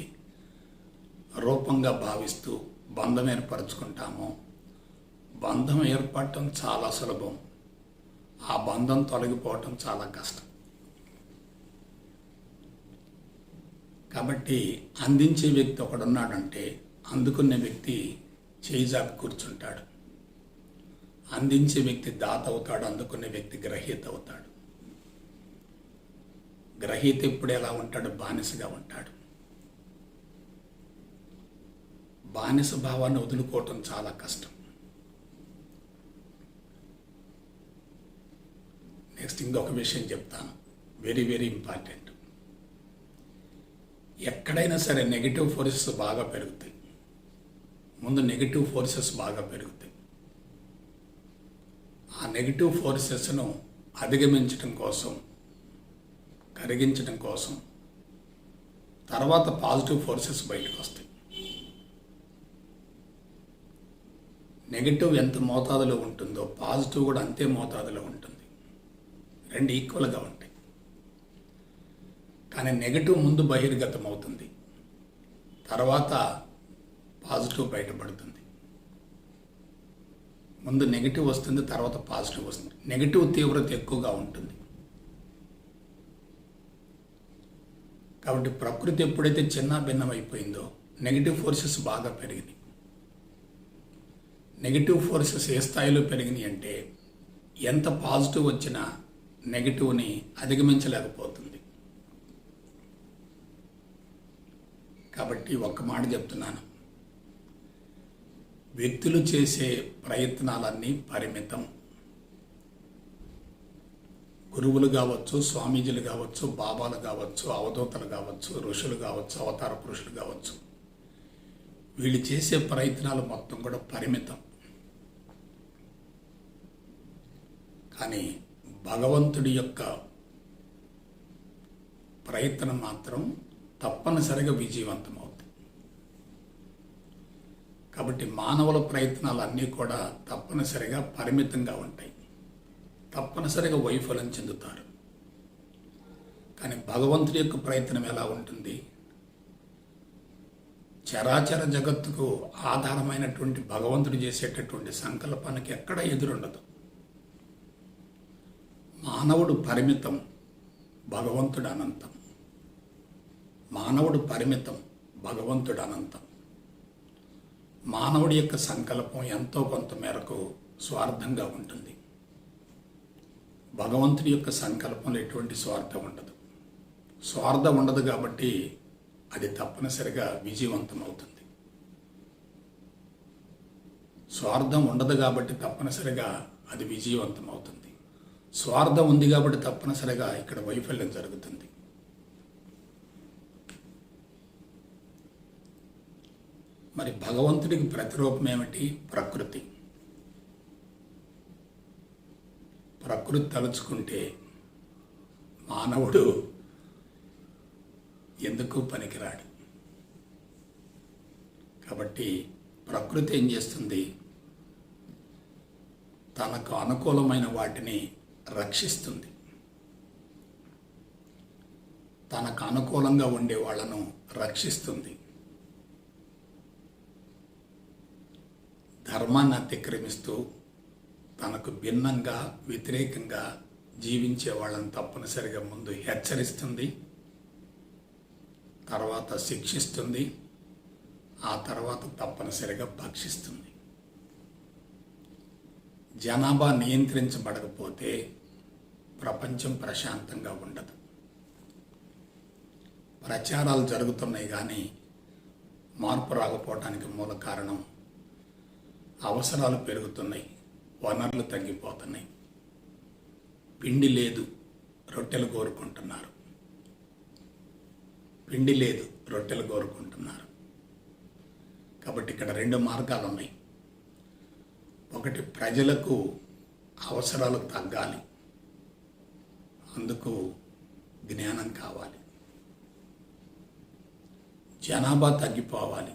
రూపంగా భావిస్తూ బంధం ఏర్పరచుకుంటామో, బంధం ఏర్పడటం చాలా సులభం, ఆ బంధం తొలగిపోవటం చాలా కష్టం. కాబట్టి అందించే వ్యక్తి ఒకడున్నాడంటే అందుకునే వ్యక్తి చేయిజాపి కూర్చుంటాడు. అందించే వ్యక్తి దాత అవుతాడు, అందుకునే వ్యక్తి గ్రహీత అవుతాడు. గ్రహీత ఇప్పుడు ఎలా ఉంటాడు? బానిసగా ఉంటాడు. బానిస భావాన్ని వదులుకోవటం చాలా కష్టం. నెక్స్ట్ ఇంకొక విషయం చెప్తాను, వెరీ వెరీ ఇంపార్టెంట్. ఎక్కడైనా సరే నెగిటివ్ ఫోర్సెస్ బాగా పెరుగుతాయి. ముందు నెగిటివ్ ఫోర్సెస్ బాగా పెరుగుతాయి. ఆ నెగిటివ్ ఫోర్సెస్ను అధిగమించడం కోసం, కరిగించడం కోసం తర్వాత పాజిటివ్ ఫోర్సెస్ బయటకు వస్తాయి. నెగిటివ్ ఎంత మోతాదులో ఉంటుందో పాజిటివ్ కూడా అంతే మోతాదులో ఉంటుంది. 2 ఈక్వల్గా ఉంటాయి. కానీ నెగిటివ్ ముందు బహిర్గతం అవుతుంది, తర్వాత పాజిటివ్ బయటపడుతుంది. ముందు నెగిటివ్ వస్తుంది, తర్వాత పాజిటివ్ వస్తుంది. నెగిటివ్ తీవ్రత ఎక్కువగా ఉంటుంది. కాబట్టి ప్రకృతి ఎప్పుడైతే చిన్న భిన్నం అయిపోయిందో నెగిటివ్ ఫోర్సెస్ బాగా పెరిగినాయి. నెగిటివ్ ఫోర్సెస్ ఏ స్థాయిలో పెరిగినాయి అంటే ఎంత పాజిటివ్ వచ్చినా నెగిటివ్ని అధిగమించలేకపోతుంది. కాబట్టి ఒక్క మాట చెప్తున్నాను, వ్యక్తులు చేసే ప్రయత్నాలన్నీ పరిమితం. గురువులు కావచ్చు, స్వామీజీలు కావచ్చు, బాబాలు కావచ్చు, అవధూతలు కావచ్చు, ఋషులు కావచ్చు, అవతార పురుషులు కావచ్చు, వీళ్ళు చేసే ప్రయత్నాలు మొత్తం కూడా పరిమితం. కానీ భగవంతుడి యొక్క ప్రయత్నం మాత్రం తప్పనిసరిగా విజయవంతమవుతుంది. కాబట్టి మానవుల ప్రయత్నాలు అన్నీ కూడా తప్పనిసరిగా పరిమితంగా ఉంటాయి, తప్పనిసరిగా వైఫల్యం చెందుతారు. కానీ భగవంతుడి యొక్క ప్రయత్నం ఎలా ఉంటుంది? చరాచర జగత్తుకు ఆధారమైనటువంటి భగవంతుడు చేసేటటువంటి సంకల్పానికి ఎక్కడ ఎదురుండదు. మానవుడు పరిమితం, భగవంతుడు అనంతం. మానవుడు పరిమితం, భగవంతుడు అనంతం. మానవుడి యొక్క సంకల్పం ఎంతో కొంత మేరకు స్వార్థంగా ఉంటుంది. భగవంతుడి యొక్క సంకల్పంలో ఎటువంటి స్వార్థం ఉండదు. స్వార్థం ఉండదు కాబట్టి అది తప్పనిసరిగా విజయవంతం అవుతుంది. స్వార్థం ఉండదు కాబట్టి తప్పనిసరిగా అది విజయవంతం అవుతుంది. స్వార్థం ఉంది కాబట్టి తప్పనిసరిగా ఇక్కడ వైఫల్యం జరుగుతుంది. మరి భగవంతుడికి ప్రతిరూపం ఏమిటి? ప్రకృతి. ప్రకృతి తలుచుకుంటే మానవుడు ఎందుకు పనికిరాడు. కాబట్టి ప్రకృతి ఏం చేస్తుంది? తనకు అనుకూలమైన వాటిని రక్షిస్తుంది. తనకు అనుకూలంగా ఉండే వాళ్ళను రక్షిస్తుంది. ధర్మాన్ని అతిక్రమిస్తూ తనకు భిన్నంగా వ్యతిరేకంగా జీవించే వాళ్ళని తప్పనిసరిగా ముందు హెచ్చరిస్తుంది, తర్వాత శిక్షిస్తుంది, ఆ తర్వాత తప్పనిసరిగా భక్షిస్తుంది. జనాభా నియంత్రించబడకపోతే ప్రపంచం ప్రశాంతంగా ఉండదు. ప్రచారాలు జరుగుతున్నాయి కానీ మార్పు రాకపోవటానికి మూల కారణం అవసరాలు పెరుగుతున్నాయి, వనరులు తగ్గిపోతున్నాయి. పిండి లేదు, రొట్టెలు కోరుకుంటున్నారు. పిండి లేదు, రొట్టెలు కోరుకుంటున్నారు. కాబట్టి ఇక్కడ రెండు మార్గాలు ఉన్నాయి. ఒకటి, ప్రజలకు అవసరాలు తగ్గాలి, అందుకు జ్ఞానం కావాలి. జనాభా తగ్గిపోవాలి,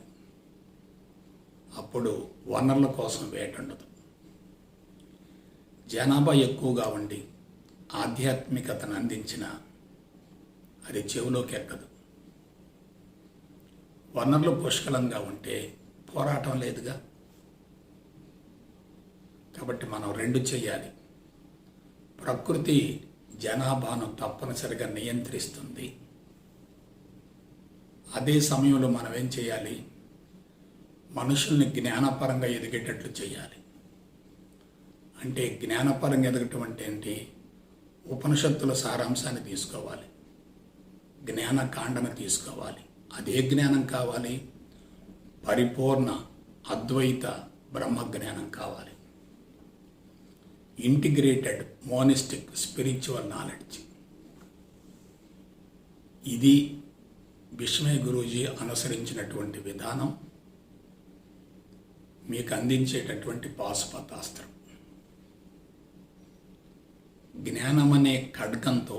అప్పుడు వనరుల కోసం వేట ఉండదు. జనాభా ఎక్కువగా ఉండి ఆధ్యాత్మికతను అందించిన అది చెవులోకి ఎక్కదు. వనరులు పుష్కలంగా ఉంటే పోరాటం లేదుగా. కాబట్టి మనం రెండు చేయాలి. ప్రకృతి జనాభాను తప్పనిసరిగా నియంత్రిస్తుంది. అదే సమయంలో మనం ఏం చేయాలి? మనుషుల్ని జ్ఞానపరంగా ఎదిగేటట్లు చేయాలి. అంటే జ్ఞానపరంగా ఎదగటం అంటే ఏంటి? ఉపనిషత్తుల సారాంశాన్ని తీసుకోవాలి, జ్ఞానకాండను తీసుకోవాలి. అదే జ్ఞానం కావాలి? పరిపూర్ణ అద్వైత బ్రహ్మజ్ఞానం కావాలి. Integrated monistic spiritual knowledge. ఇది విష్ణు గురూజీ అనుసరించినటువంటి విధానం, మీకు అందించేటటువంటి పాశుపతాస్త్రం. జ్ఞానం అనే ఖడ్గంతో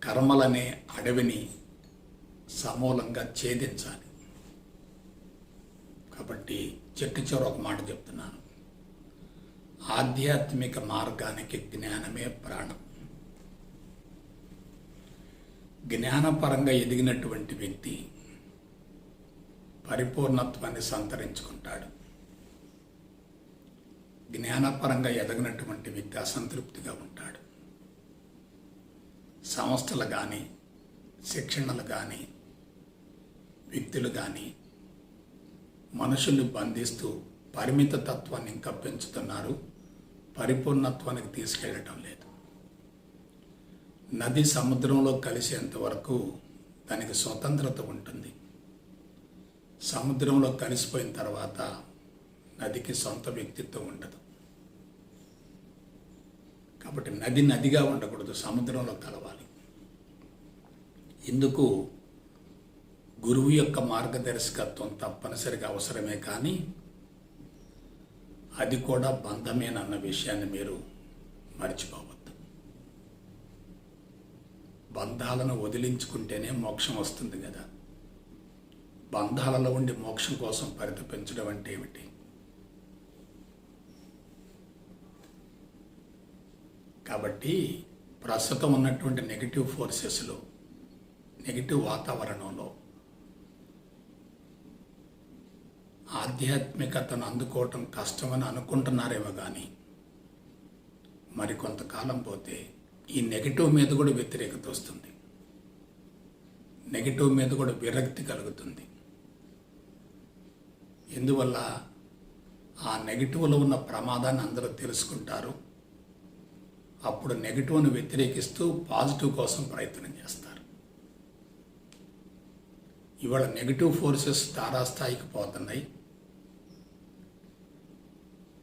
కర్మలనే అడవిని సమూలంగా ఛేదించాలి. కాబట్టి చెట్టు చివర ఒక మాట చెప్తున్నాను, ఆధ్యాత్మిక మార్గానికి జ్ఞానమే ప్రాణం. జ్ఞానపరంగా ఎదిగినటువంటి వ్యక్తి పరిపూర్ణత్వాన్ని సంతరించుకుంటాడు. జ్ఞానపరంగా ఎదగినటువంటి వ్యక్తి అసంతృప్తిగా ఉంటాడు. సంస్థలు కానీ, శిక్షణలు కానీ, వ్యక్తులు కానీ మనుషుల్ని బంధిస్తూ పరిమిత తత్వాన్ని ఇంకా పెంచుతున్నారు, పరిపూర్ణత్వానికి తీసుకెళ్ళటం లేదు. నది సముద్రంలో కలిసేంత వరకు దానికి స్వతంత్రత ఉంటుంది. సముద్రంలో కలిసిపోయిన తర్వాత నదికి సొంత వ్యక్తిత్వం ఉండదు. కాబట్టి నది నదిగా ఉండకూడదు, సముద్రంలో కలవాలి. ఇందుకు గురువు యొక్క మార్గదర్శకత్వం తప్పనిసరిగా అవసరమే, కానీ అది కూడా బంధమేనన్న విషయాన్ని మీరు మర్చిపోవద్దు. బంధాలను వదిలించుకుంటేనే మోక్షం వస్తుంది కదా. బంధాలలో ఉండి మోక్షం కోసం పరితపించడం అంటే ఏమిటి? కాబట్టి ప్రస్తుతం ఉన్నటువంటి నెగిటివ్ ఫోర్సెస్లో, నెగిటివ్ వాతావరణంలో ఆధ్యాత్మికతను అందుకోవటం కష్టమని అనుకుంటున్నారేమో, కానీ మరి కొంతకాలం పోతే ఈ నెగిటివ్ మీద కూడా వ్యతిరేకత వస్తుంది, నెగిటివ్ మీద కూడా విరక్తి కలుగుతుంది. ఎందువల్ల ఆ నెగిటివ్లో ఉన్న ప్రమాదాన్ని అందరూ తెలుసుకుంటారు. అప్పుడు నెగిటివ్ను వ్యతిరేకిస్తూ పాజిటివ్ కోసం ప్రయత్నం చేస్తారు. ఇవాళ నెగిటివ్ ఫోర్సెస్ తారాస్థాయికి పోతున్నాయి,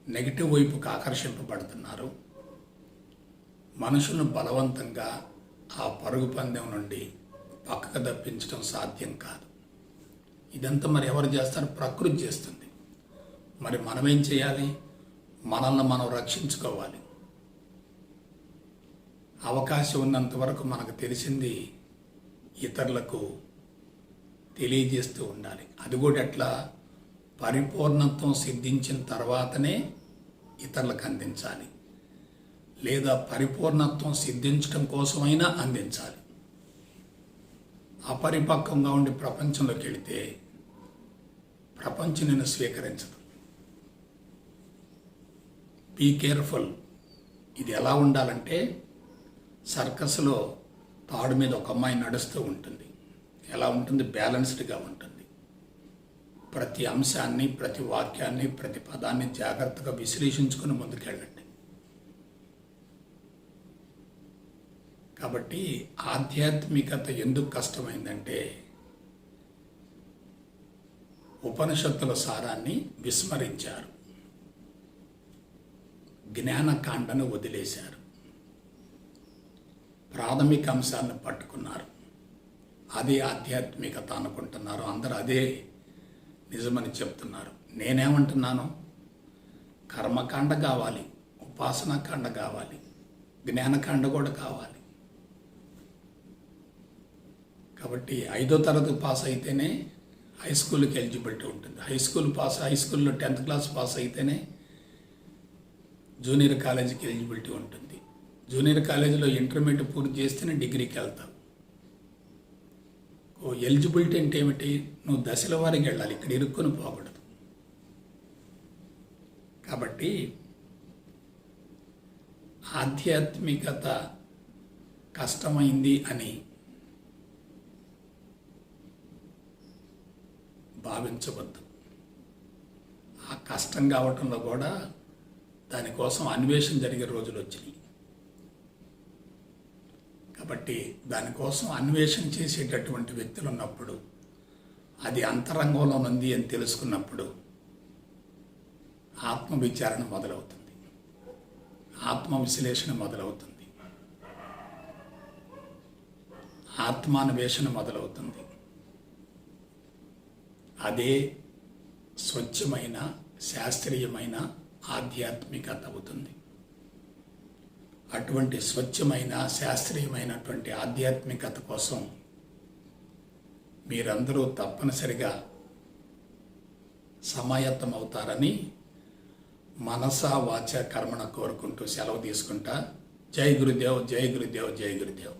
నెగిటివ్ వైపుకు ఆకర్షింపబడుతున్నారు. మనుషులను బలవంతంగా ఆ పరుగు పందెం నుండి పక్కకు తప్పించడం సాధ్యం కాదు. ఇదంతా మరి ఎవరు చేస్తారు? ప్రకృతి చేస్తుంది. మరి మనమేం చేయాలి? మనల్ని మనం రక్షించుకోవాలి. అవకాశం ఉన్నంత వరకు మనకు తెలిసింది ఇతరులకు తెలియజేస్తూ ఉండాలి. అది కూడా ఎట్లా? పరిపూర్ణత్వం సిద్ధించిన తర్వాతనే ఇతరులకు అందించాలి, లేదా పరిపూర్ణత్వం సిద్ధించడం కోసమైనా అందించాలి. అపరిపక్వంగా ఉండి ప్రపంచంలోకి వెళితే ప్రపంచం నిన్ను స్వీకరించదు. Be careful. ఇది ఎలా ఉండాలంటే, సర్కస్లో తాడు మీద ఒక అమ్మాయి నడుస్తూ ఉంటుంది. ఎలా ఉంటుంది? బ్యాలెన్స్డ్గా ఉంటుంది. ప్రతి అంశాన్ని, ప్రతి వాక్యాన్ని, ప్రతి పదాన్ని జాగ్రత్తగా విశ్లేషించుకుని ముందుకెళ్ళండి. కాబట్టి ఆధ్యాత్మికత ఎందుకు కష్టమైందంటే, ఉపనిషత్తుల సారాన్ని విస్మరించారు, జ్ఞానకాండను వదిలేశారు, ప్రాథమిక అంశాలను పట్టుకున్నారు. అదే ఆధ్యాత్మికత అనుకుంటున్నారు. అందరూ అదే నిజమని చెప్తున్నారు. నేనేమంటున్నాను? కర్మకాండ కావాలి, ఉపాసనాకాండ కావాలి, జ్ఞానకాండ కూడా కావాలి. కాబట్టి 5వ తరగతి పాస్ అయితేనే హై స్కూల్కి ఎలిజిబిలిటీ ఉంటుంది. హై స్కూల్లో 10th క్లాస్ పాస్ అయితేనే జూనియర్ కాలేజీకి ఎలిజిబిలిటీ ఉంటుంది. జూనియర్ కాలేజీలో ఇంటర్మీడియట్ పూర్తి చేస్తేనే డిగ్రీకి వెళ్తావు. ఎలిజిబిలిటీ అంటే ఏమిటి? నువ్వు దశల వారికి వెళ్ళాలి, ఇక్కడ ఇరుక్కుని పోకూడదు. కాబట్టి ఆధ్యాత్మికత కష్టమైంది అని భావించవద్దు. ఆ కష్టం కావటంలో కూడా దానికోసం అన్వేషణ జరిగే రోజులు వచ్చినాయి. కాబట్టి దానికోసం అన్వేషణ చేసేటటువంటి వ్యక్తులు ఉన్నప్పుడు, అది అంతరంగంలో ఉంది అని తెలుసుకున్నప్పుడు ఆత్మవిచారణ మొదలవుతుంది, ఆత్మ విశ్లేషణ మొదలవుతుంది, ఆత్మాన్వేషణ మొదలవుతుంది. అదే స్వచ్ఛమైన, శాస్త్రీయమైన ఆధ్యాత్మికత అవుతుంది. అటువంటి స్వచ్ఛమైన, శాస్త్రీయమైనటువంటి ఆధ్యాత్మికత కోసం మీరందరూ తప్పనిసరిగా సమాయత్తమవుతారని మనసా వాచ కర్మణ కోరుకుంటూ సెలవు తీసుకుంటా. జై గురుదేవ్, జై గురుదేవ్, జై గురుదేవ్.